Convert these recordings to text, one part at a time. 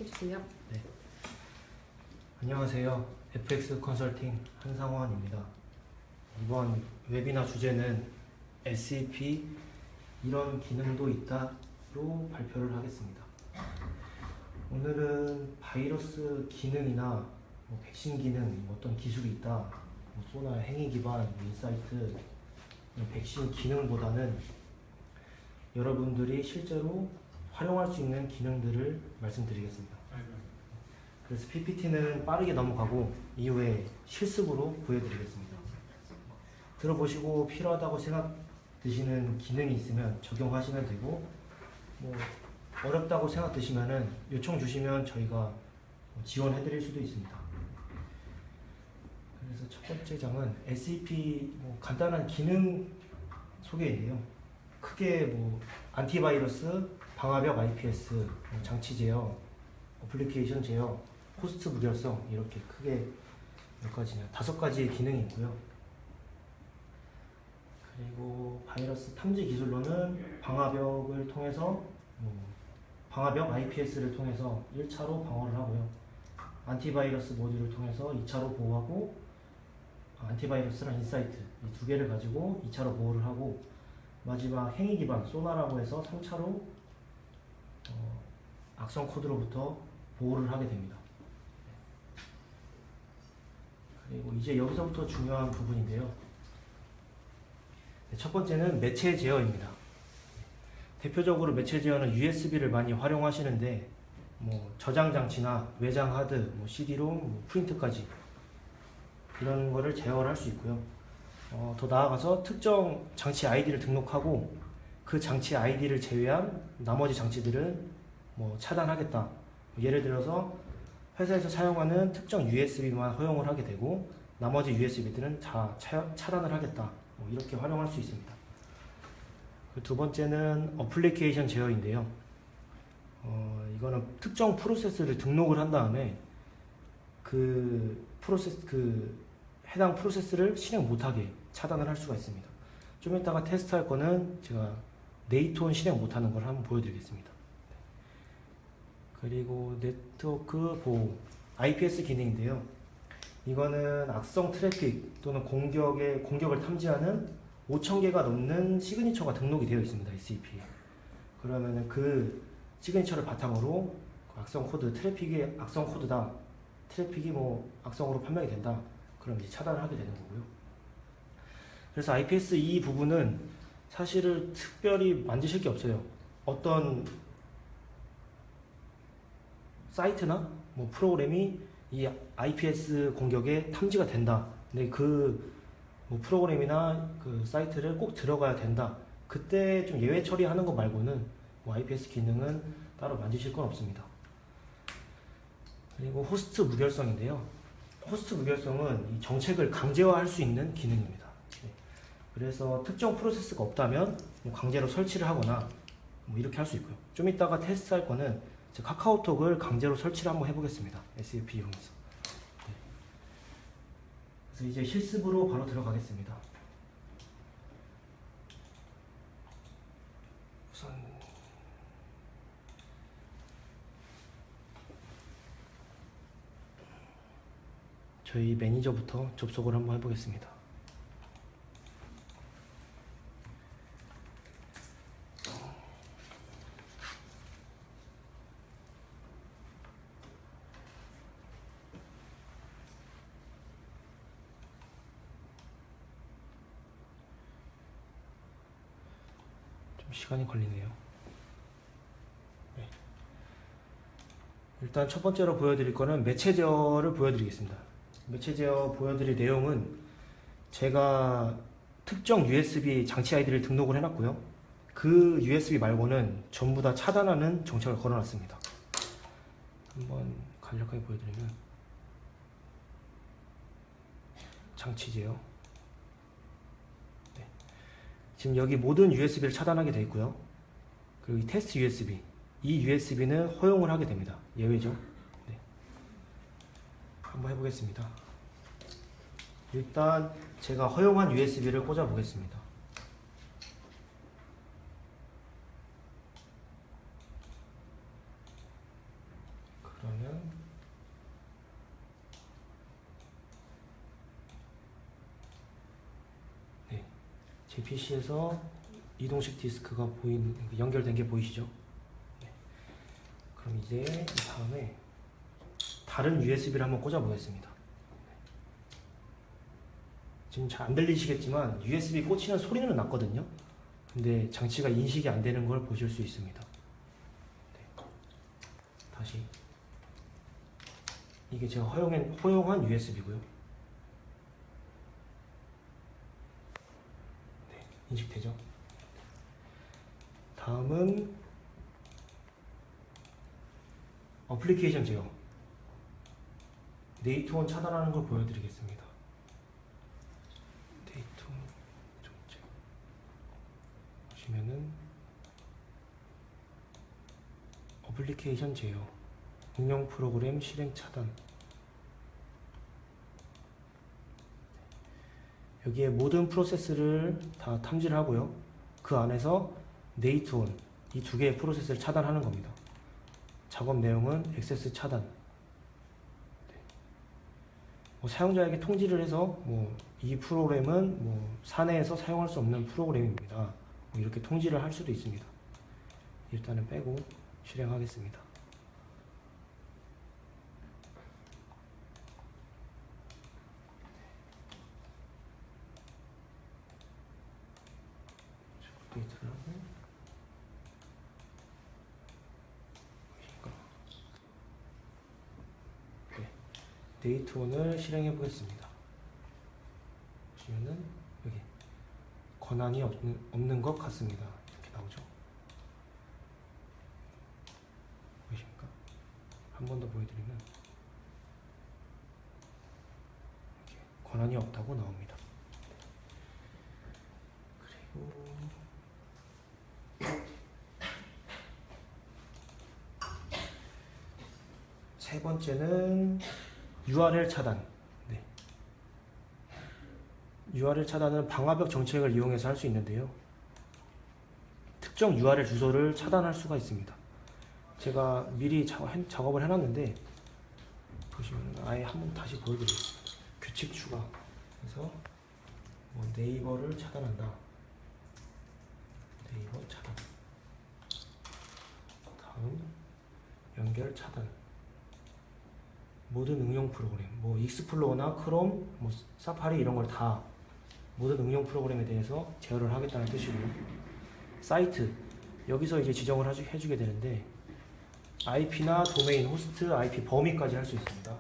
해주세요. 네. 안녕하세요. FX 컨설팅 한상원입니다. 이번 웨비나 주제는 SAP 이런 기능도 있다로 발표를 하겠습니다. 오늘은 바이러스 기능이나 백신 기능, 어떤 기술이 있다, 소나 행위 기반, 인사이트, 백신 기능보다는 여러분들이 실제로 활용할 수 있는 기능들을 말씀드리겠습니다. 그래서 PPT는 빠르게 넘어가고 이후에 실습으로 보여드리겠습니다. 들어보시고 필요하다고 생각되시는 기능이 있으면 적용하시면 되고, 어렵다고 생각되시면 요청 주시면 저희가 지원해드릴 수도 있습니다. 그래서 첫 번째 장은 SAP 간단한 기능 소개인데요. 크게 안티바이러스, 방화벽 IPS, 장치 제어, 어플리케이션 제어, 호스트 무결성, 이렇게 크게 몇 가지냐, 5가지의 기능이 있고요. 그리고 바이러스 탐지 기술로는 방화벽을 통해서 방화벽 IPS를 통해서 1차로 방어를 하고요. 안티바이러스 모듈을 통해서 2차로 보호하고, 안티바이러스랑 인사이트 이 2개를 가지고 2차로 보호를 하고, 마지막 행위 기반 소나라고 해서 3차로 악성 코드로부터 보호를 하게 됩니다. 그리고 이제 여기서부터 중요한 부분인데요. 첫 번째는 매체 제어입니다. 대표적으로 매체 제어는 USB를 많이 활용하시는데, 저장 장치나 외장 하드, CD롬, 프린트까지 이런 거를 제어를 할 수 있고요. 더 나아가서 특정 장치 아이디를 등록하고 그 장치 아이디를 제외한 나머지 장치들은 차단하겠다. 예를 들어서 회사에서 사용하는 특정 USB만 허용을 하게 되고 나머지 USB들은 다 차단을 하겠다. 이렇게 활용할 수 있습니다. 두 번째는 어플리케이션 제어인데요. 이거는 특정 프로세스를 등록을 한 다음에 그 해당 프로세스를 실행 못하게 차단을 할 수가 있습니다. 좀 이따가 테스트할 거는 제가 네이트온 실행 못하는 걸 한번 보여드리겠습니다. 그리고 네트워크 보호, IPS 기능인데요. 이거는 악성 트래픽 또는 공격을 탐지하는 5,000개가 넘는 시그니처가 등록이 되어 있습니다. SAP에. 그러면은 그 시그니처를 바탕으로 악성 코드, 트래픽이 악성 코드다, 트래픽이 악성으로 판명이 된다, 그럼 이제 차단을 하게 되는 거고요. 그래서 IPS 이 부분은 사실은 특별히 만지실 게 없어요. 어떤 사이트나 프로그램이 이 IPS 공격에 탐지가 된다. 근데 그 프로그램이나 그 사이트를 꼭 들어가야 된다. 그때 좀 예외 처리하는 거 말고는 IPS 기능은 따로 만지실 건 없습니다. 그리고 호스트 무결성인데요. 호스트 무결성은 이 정책을 강제화할 수 있는 기능입니다. 그래서 특정 프로세스가 없다면 강제로 설치를 하거나 이렇게 할 수 있고요. 좀 이따가 테스트할 거는 카카오톡을 강제로 설치를 한번 해보겠습니다. SAP 이용해서. 그래서 이제 실습으로 바로 들어가겠습니다. 우선 저희 매니저부터 접속을 한번 해보겠습니다. 시간이 걸리네요. 네. 일단 첫 번째로 보여드릴 거는 매체 제어를 보여드리겠습니다. 매체 제어 보여드릴 내용은 제가 특정 USB 장치 아이디를 등록을 해놨고요. 그 USB 말고는 전부 다 차단하는 정책을 걸어놨습니다. 한번 간략하게 보여드리면 장치 제어. 지금 여기 모든 USB를 차단하게 되어 있고요. 그리고 이 테스트 USB, 이 USB는 허용을 하게 됩니다. 예외죠. 네. 한번 해보겠습니다. 일단 제가 허용한 USB를 꽂아 보겠습니다. 제 PC에서 이동식 디스크가 연결된 게 보이시죠? 네. 그럼 이제 이 다음에 다른 USB를 한번 꽂아 보겠습니다. 지금 잘 안 들리시겠지만 USB 꽂히는 소리는 났거든요. 근데 장치가 인식이 안 되는 걸 보실 수 있습니다. 네. 다시 이게 제가 허용한 USB고요. 네, 인식되죠? 다음은 어플리케이션 제어. 네이트원 차단하는 걸 보여드리겠습니다. 네이트원 정책 보시면은 어플리케이션 제어, 응용 프로그램 실행 차단. 여기에 모든 프로세스를 다 탐지를 하고요. 그 안에서 네이트원 이 두 개의 프로세스를 차단하는 겁니다. 작업 내용은 액세스 차단. 사용자에게 통지를 해서 이 프로그램은 사내에서 사용할 수 없는 프로그램입니다. 이렇게 통지를 할 수도 있습니다. 일단은 빼고 실행하겠습니다. 업데이트를 하고 네이트원을 실행해 보겠습니다. 보시면은 여기 권한이 없는 것 같습니다. 이렇게 나오죠. 보이십니까? 한 번 더 보여드리면 이렇게 권한이 없다고 나옵니다. 그리고 세 번째는 URL 차단. 네. URL 차단은 방화벽 정책을 이용해서 할 수 있는데요. 특정 URL 주소를 차단할 수가 있습니다. 제가 미리 작업을 해놨는데 보시면 아예 한번 다시 보여드리겠습니다. 규칙 추가. 그래서 네이버를 차단한다. 네이버 차단. 다음 연결 차단. 모든 응용 프로그램, 익스플로어나 크롬, 사파리 이런 걸 다 모든 응용 프로그램에 대해서 제어를 하겠다는 뜻이고요. 사이트, 여기서 이제 지정을 해주게 되는데 IP나 도메인, 호스트, IP 범위까지 할 수 있습니다.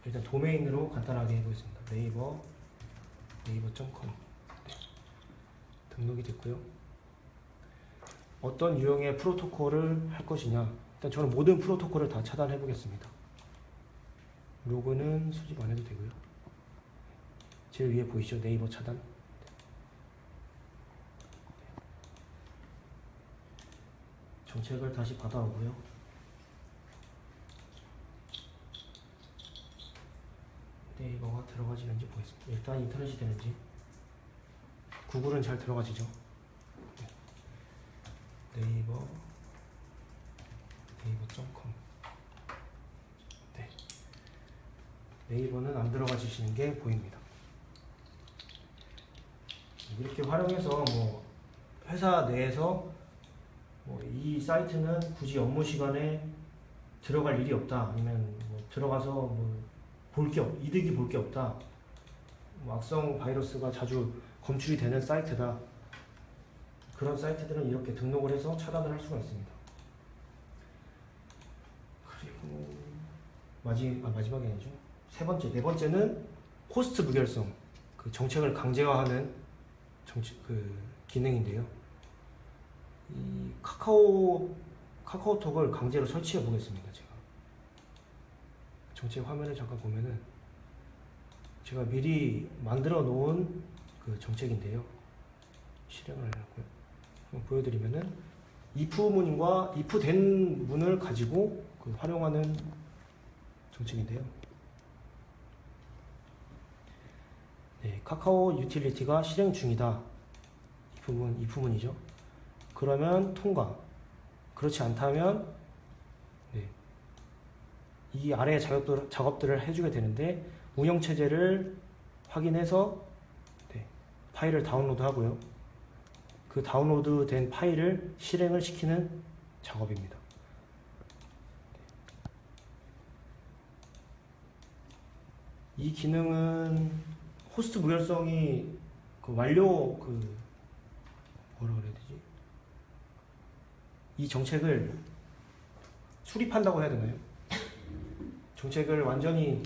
일단 도메인으로 간단하게 해보겠습니다. 네이버.com 네. 등록이 됐고요. 어떤 유형의 프로토콜을 할 것이냐, 일단 저는 모든 프로토콜을 다 차단해 보겠습니다. 로그는 수집 안 해도 되고요. 제일 위에 보이시죠? 네이버 차단. 정책을 다시 받아오고요. 네이버가 들어가지는지 보겠습니다. 일단 인터넷이 되는지. 구글은 잘 들어가지죠. 네이버.com. 네이버는 안 들어가지시는 게 보입니다. 이렇게 활용해서 회사 내에서 이 사이트는 굳이 업무 시간에 들어갈 일이 없다. 아니면 들어가서 이득이 볼 게 없다. 악성 바이러스가 자주 검출이 되는 사이트다. 그런 사이트들은 이렇게 등록을 해서 차단을 할 수가 있습니다. 그리고 마지막이 아니죠. 네 번째는 호스트 무결성, 정책을 강제화하는 기능인데요. 이 카카오톡을 강제로 설치해 보겠습니다. 제가 정책 화면을 잠깐 보면은 제가 미리 만들어 놓은 정책인데요. 실행을 해놨고요. 한번 보여드리면은 if 문과 if 된 문을 가지고 활용하는 정책인데요. 네, 카카오 유틸리티가 실행 중이다. if 문이죠. 그러면 통과. 그렇지 않다면 이 아래 작업들을 해주게 되는데 운영체제를 확인해서 파일을 다운로드 하고요. 그 다운로드된 파일을 실행을 시키는 작업입니다. 이 기능은 호스트 무결성이 그 완료 뭐라 그래야 되지? 이 정책을 수립한다고 해야 되나요? 정책을 완전히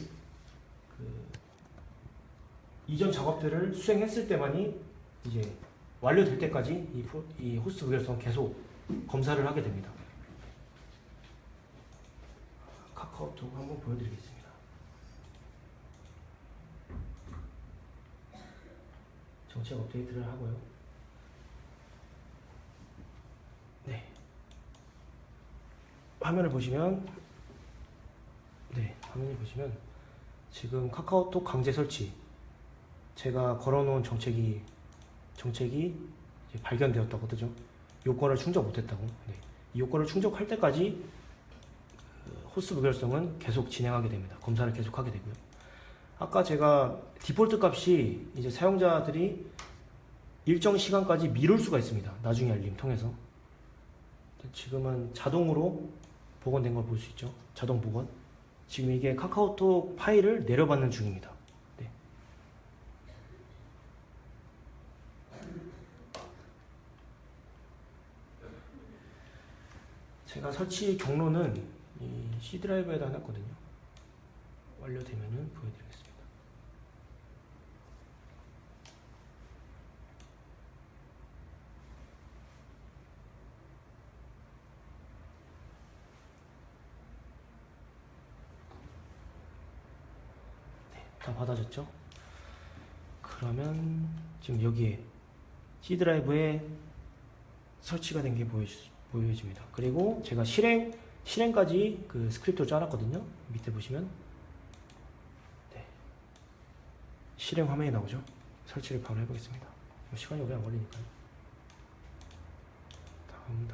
이전 작업들을 수행했을 때만이 이제 완료될 때까지 이 호스트 무결성 계속 검사를 하게 됩니다. 카카오톡 한번 보여드리겠습니다. 정책 업데이트를 하고요. 네. 화면을 보시면 지금 카카오톡 강제 설치 제가 걸어놓은 정책이 이제 발견되었다고 뜨죠. 요건을 충족 못했다고. 네. 이 요건을 충족할 때까지 호스트 무결성은 계속 진행하게 됩니다. 검사를 계속하게 되고요. 아까 제가 디폴트 값이 이제 사용자들이 일정 시간까지 미룰 수가 있습니다. 나중에 알림 통해서. 지금은 자동으로 복원된 걸 볼 수 있죠. 자동 복원. 지금 이게 카카오톡 파일을 내려받는 중입니다. 네. 제가 설치 경로는 이 C 드라이브에다 해놨거든요. 완료되면은 보여드리겠습니다. 네, 다 받아졌죠? 그러면 지금 여기에 C 드라이브에 설치가 된 게 보여집니다. 그리고 제가 실행까지 그 스크립트를 짜놨거든요. 밑에 보시면 실행 화면이 나오죠. 설치를 바로 해보겠습니다. 시간이 오래 안 걸리니까요. 다음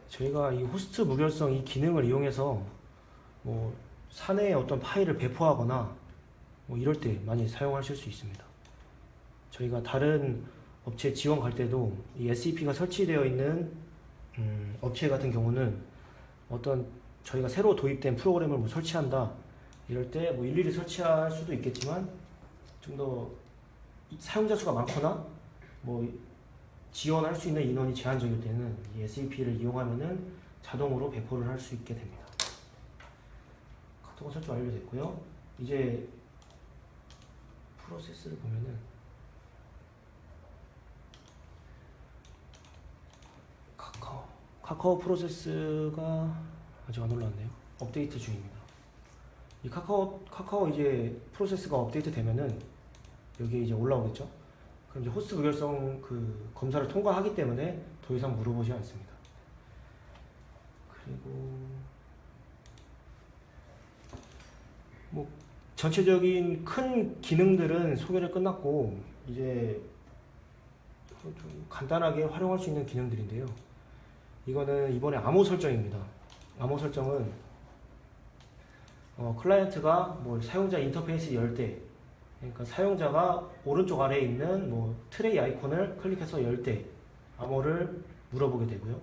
저희가 이 호스트 무결성 이 기능을 이용해서 뭐 사내에 어떤 파일을 배포하거나 뭐 이럴 때 많이 사용하실 수 있습니다. 저희가 다른 업체 지원 갈 때도 이 SEP가 설치되어 있는 업체 같은 경우는 어떤 저희가 새로 도입된 프로그램을 뭐 설치한다 이럴 때 뭐 일일이 설치할 수도 있겠지만 좀 더 사용자 수가 많거나 뭐 지원할 수 있는 인원이 제한적일 때는 이 SAP를 이용하면은 자동으로 배포를 할 수 있게 됩니다. 카톡은 설치 완료됐고요. 이제 프로세스를 보면은 카카오 프로세스가 아직 안 올라왔네요. 업데이트 중입니다. 이 카카오 이제 프로세스가 업데이트 되면은 여기에 이제 올라오겠죠. 그럼 이제 호스트 무결성 그 검사를 통과하기 때문에 더 이상 물어보지 않습니다. 그리고 뭐 전체적인 큰 기능들은 소개를 끝났고 이제 좀 간단하게 활용할 수 있는 기능들인데요. 이거는 이번에 암호 설정입니다. 암호 설정은 클라이언트가 뭐 사용자 인터페이스 열 때, 그러니까 사용자가 오른쪽 아래에 있는 뭐 트레이 아이콘을 클릭해서 열 때 암호를 물어보게 되고요.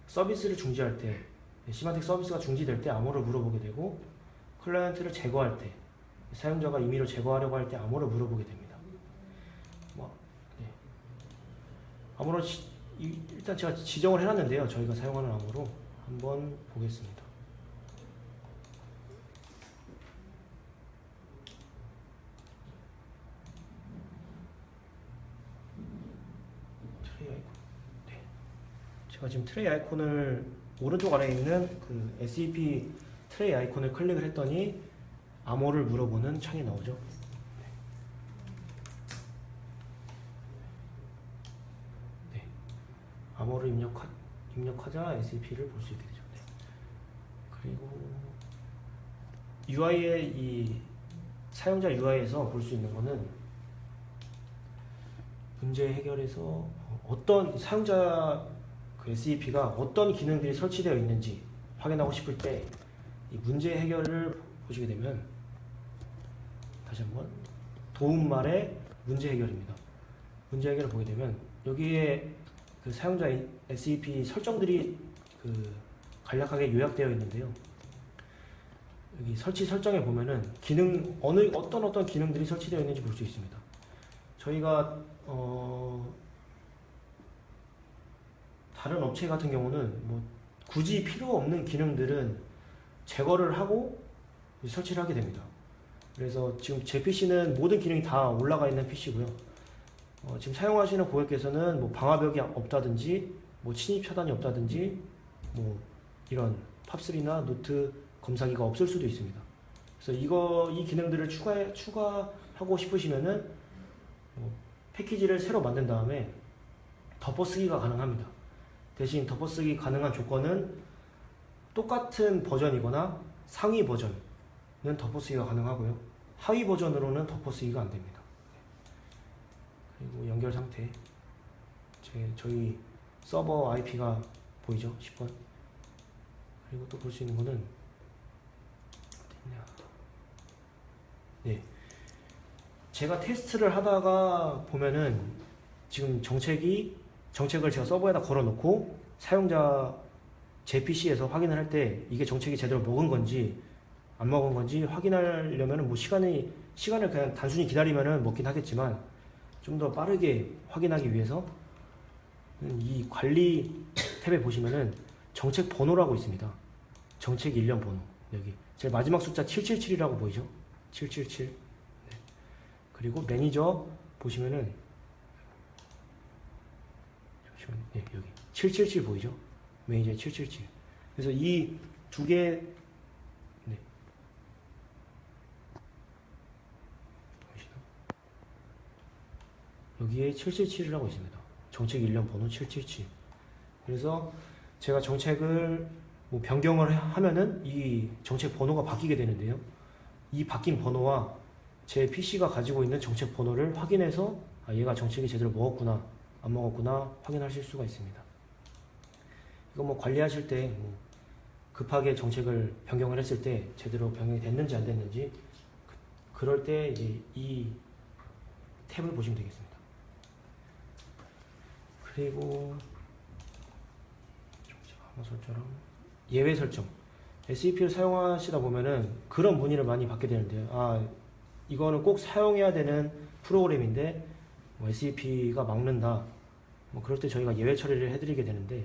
서비스를 중지할 때, 시만틱 서비스가 중지될 때 암호를 물어보게 되고, 클라이언트를 제거할 때, 사용자가 임의로 제거하려고 할 때 암호를 물어보게 됩니다. 암호를 일단 제가 지정을 해놨는데요. 저희가 사용하는 암호로 한번 보겠습니다. 트레이 아이콘. 네. 제가 지금 트레이 아이콘을 오른쪽 아래에 있는 그 SEP 트레이 아이콘을 클릭을 했더니 암호를 물어보는 창이 나오죠. 네. 암호를 입력하자 SAP를 볼 수 있게 되죠. 네. 그리고 UI의 이 사용자 UI에서 볼 수 있는 거는 문제 해결에서 어떤 사용자 그 SAP가 어떤 기능들이 설치되어 있는지 확인하고 싶을 때 이 문제 해결을 보시게 되면 다시 한번 도움말의 문제 해결입니다. 문제 해결을 보게 되면 여기에 그 사용자 SAP 설정들이 그 간략하게 요약되어 있는데요. 여기 설치 설정에 보면은 기능 어떤 기능들이 설치되어 있는지 볼 수 있습니다. 저희가 다른 업체 같은 경우는 뭐 굳이 필요 없는 기능들은 제거를 하고 설치를 하게 됩니다. 그래서 지금 제 PC는 모든 기능이 다 올라가 있는 PC고요. 지금 사용하시는 고객께서는 뭐 방화벽이 없다든지, 뭐 침입 차단이 없다든지, 뭐 이런 팝3나 노트 검사기가 없을 수도 있습니다. 그래서 이 기능들을 추가하고 싶으시면은 패키지를 새로 만든 다음에 덮어쓰기가 가능합니다. 대신 덮어쓰기 가능한 조건은 똑같은 버전이거나 상위 버전은 덮어쓰기가 가능하고요. 하위 버전으로는 덮어쓰기가 안 됩니다. 그리고 연결 상태. 저희 서버 IP가 보이죠? 10번. 그리고 또 볼 수 있는 거는 네. 제가 테스트를 하다가 보면은 지금 정책을 제가 서버에다 걸어놓고 사용자 제 PC에서 확인을 할 때 이게 정책이 제대로 먹은 건지 안 먹은 건지 확인하려면 뭐 시간을 그냥 단순히 기다리면은 먹긴 하겠지만 좀 더 빠르게 확인하기 위해서 이 관리 탭에 보시면은 정책 번호라고 있습니다. 정책 일련 번호. 여기 제일 마지막 숫자 777이라고 보이죠? 777. 네. 그리고 매니저 보시면은 잠시만요. 네, 여기 777 보이죠? 매니저 777. 그래서 이 두 개, 네. 보이시나? 여기에 777이라고 있습니다. 정책 일련 번호 777. 그래서 제가 정책을 뭐 변경을 하면은 이 정책 번호가 바뀌게 되는데요. 이 바뀐 번호와 제 PC가 가지고 있는 정책 번호를 확인해서 얘가 정책이 제대로 먹었구나 안 먹었구나 확인하실 수가 있습니다. 이거 뭐 관리하실 때 뭐 급하게 정책을 변경을 했을 때 제대로 변경이 됐는지 안 됐는지 그럴 때 이제 이 탭을 보시면 되겠습니다. 그리고 암호 설정, 예외 설정. SAP를 사용하시다 보면은 그런 문의를 많이 받게 되는데요. 이거는 꼭 사용해야 되는 프로그램인데 뭐 SAP가 막는다. 뭐 그럴 때 저희가 예외 처리를 해드리게 되는데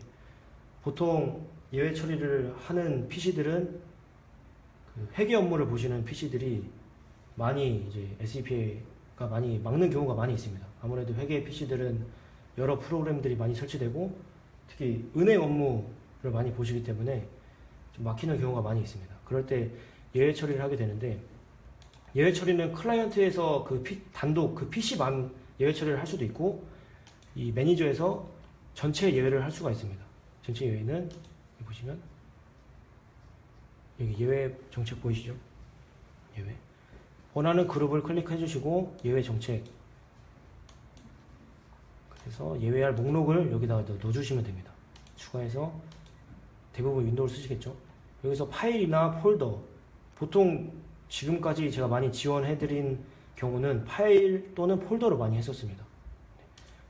보통 예외 처리를 하는 PC들은 그 회계 업무를 보시는 PC들이 많이 이제 SAP가 많이 막는 경우가 많이 있습니다. 아무래도 회계 PC들은 여러 프로그램들이 많이 설치되고 특히 은행 업무를 많이 보시기 때문에 좀 막히는 경우가 많이 있습니다. 그럴 때 예외 처리를 하게 되는데 예외 처리는 클라이언트에서 단독 그 PC만 예외 처리를 할 수도 있고 이 매니저에서 전체 예외를 할 수가 있습니다. 전체 예외는 여기 보시면 여기 예외 정책 보이시죠? 예외. 원하는 그룹을 클릭해 주시고 예외 정책. 그래서 예외할 목록을 여기다가 넣어주시면 됩니다. 추가해서 대부분 윈도우를 쓰시겠죠? 여기서 파일이나 폴더. 보통 지금까지 제가 많이 지원해드린 경우는 파일 또는 폴더로 많이 했었습니다.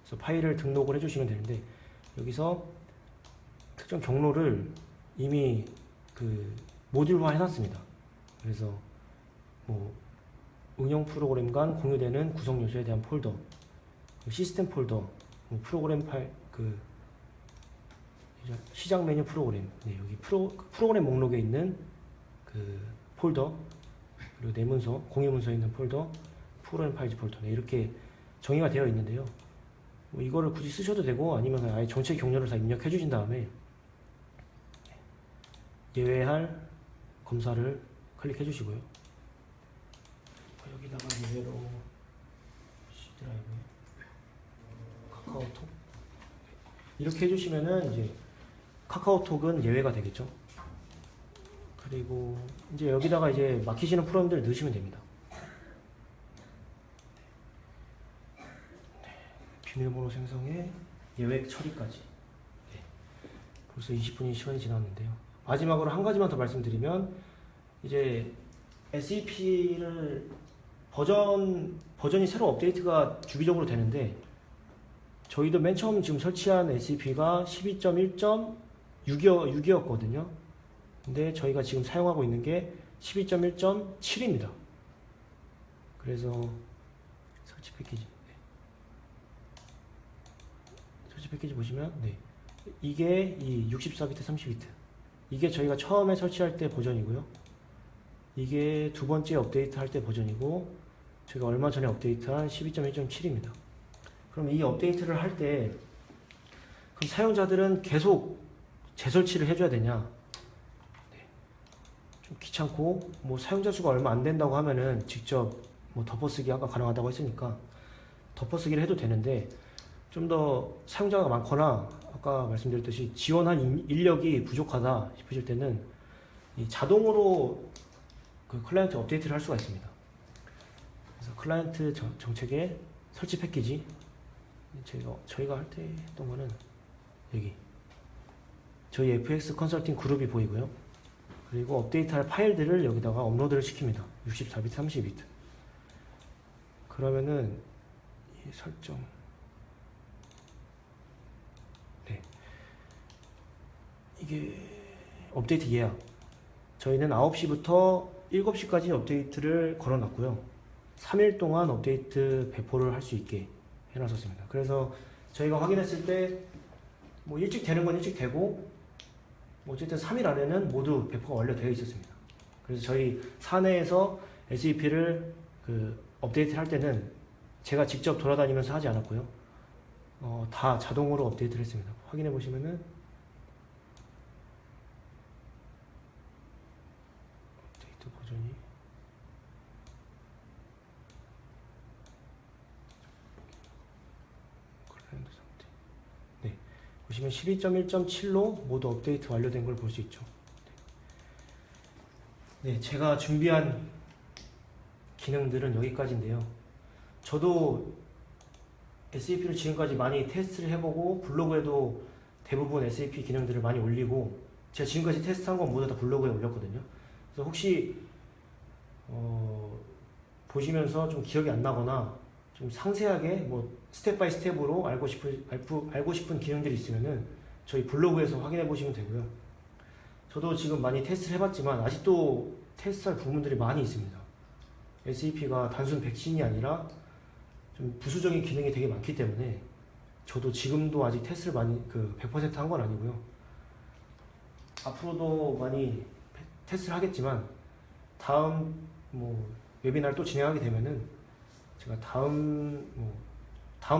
그래서 파일을 등록을 해주시면 되는데 여기서 특정 경로를 이미 그 모듈화 해놨습니다. 그래서 뭐 응용 프로그램 간 공유되는 구성 요소에 대한 폴더, 시스템 폴더, 뭐 프로그램 파일, 시작 메뉴 프로그램, 네, 여기 프로그램 목록에 있는 그 폴더, 그리고 내 문서, 공유 문서에 있는 폴더, 프로그램 파일즈 폴더, 네, 이렇게 정의가 되어 있는데요. 뭐 이거를 굳이 쓰셔도 되고 아니면 아예 전체 경로를 다 입력해 주신 다음에 예외할 검사를 클릭해 주시고요. 여기다가 예외로 C 드라이브, 카카오톡 이렇게 해주시면은 이제 카카오톡은 예외가 되겠죠. 그리고 이제 여기다가 이제 막히시는 프로그램들 넣으시면 됩니다. 비밀번호 생성에 예외 처리까지. 네. 벌써 20분이 시간이 지났는데요. 마지막으로 한 가지만 더 말씀드리면 이제 SAP를 버전이 새로 업데이트가 주기적으로 되는데 저희도 맨 처음 지금 설치한 SAP가 12.6이었거든요. 근데 저희가 지금 사용하고 있는 게 12.1.7입니다. 그래서 설치 패키지. 설치 패키지 보시면 이게 이 64비트 32비트 이게 저희가 처음에 설치할 때 버전이고요. 이게 두 번째 업데이트 할 때 버전이고 저희가 얼마 전에 업데이트한 12.1.7입니다. 그럼 이 업데이트를 할 때 그럼 사용자들은 계속 재설치를 해줘야 되냐? 좀 귀찮고 뭐 사용자 수가 얼마 안 된다고 하면은 직접 뭐 덮어쓰기 아까 가능하다고 했으니까 덮어쓰기를 해도 되는데 좀 더 사용자가 많거나 아까 말씀드렸듯이 지원한 인력이 부족하다 싶으실 때는 이 자동으로 그 클라이언트 업데이트를 할 수가 있습니다. 그래서 클라이언트 정책에 설치 패키지 저희가 할 때 했던 거는 여기 저희 FX 컨설팅 그룹이 보이고요. 그리고 업데이트할 파일들을 여기다가 업로드를 시킵니다. 64비트, 32비트. 그러면은 이 설정 이게 업데이트 예약 저희는 9시부터 7시까지 업데이트를 걸어놨고요. 3일 동안 업데이트 배포를 할 수 있게 해놨었습니다. 그래서 저희가 확인했을 때 뭐 일찍 되는 건 일찍 되고 뭐 어쨌든 3일 안에는 모두 배포가 완료되어 있었습니다. 그래서 저희 사내에서 SAP를 그 업데이트를 할 때는 제가 직접 돌아다니면서 하지 않았고요. 다 자동으로 업데이트를 했습니다. 확인해 보시면은 업데이트 버전이 클라이언트 상태. 네, 보시면 12.1.7로 모두 업데이트 완료된 걸 볼 수 있죠. 네, 제가 준비한 기능들은 여기까지인데요. 저도 SAP를 지금까지 많이 테스트를 해보고 블로그에도 대부분 SAP 기능들을 많이 올리고 제가 지금까지 테스트한 건 모두 다 블로그에 올렸거든요. 그래서 혹시 보시면서 좀 기억이 안 나거나 좀 상세하게 뭐 스텝 바이 스텝으로 알고 싶은 기능들이 있으면은 저희 블로그에서 확인해 보시면 되고요. 저도 지금 많이 테스트를 해봤지만 아직도 테스트할 부분들이 많이 있습니다. SAP가 단순 백신이 아니라 좀 부수적인 기능이 되게 많기 때문에 저도 지금도 아직 테스트를 많이 100% 한 건 아니고요. 앞으로도 많이 테스트를 하겠지만 다음 뭐 웨비나를 또 진행하게 되면은 제가 다음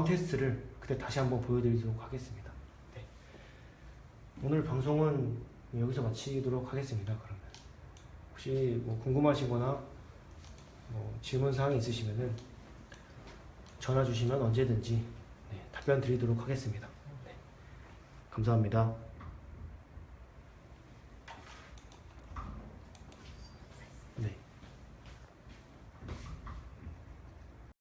테스트를 그때 다시 한번 보여드리도록 하겠습니다. 네. 오늘 방송은 여기서 마치도록 하겠습니다. 그러면 혹시 뭐 궁금하시거나 뭐 질문사항이 있으시면은 전화 주시면 언제든지 답변 드리도록 하겠습니다. 네. 감사합니다. 네.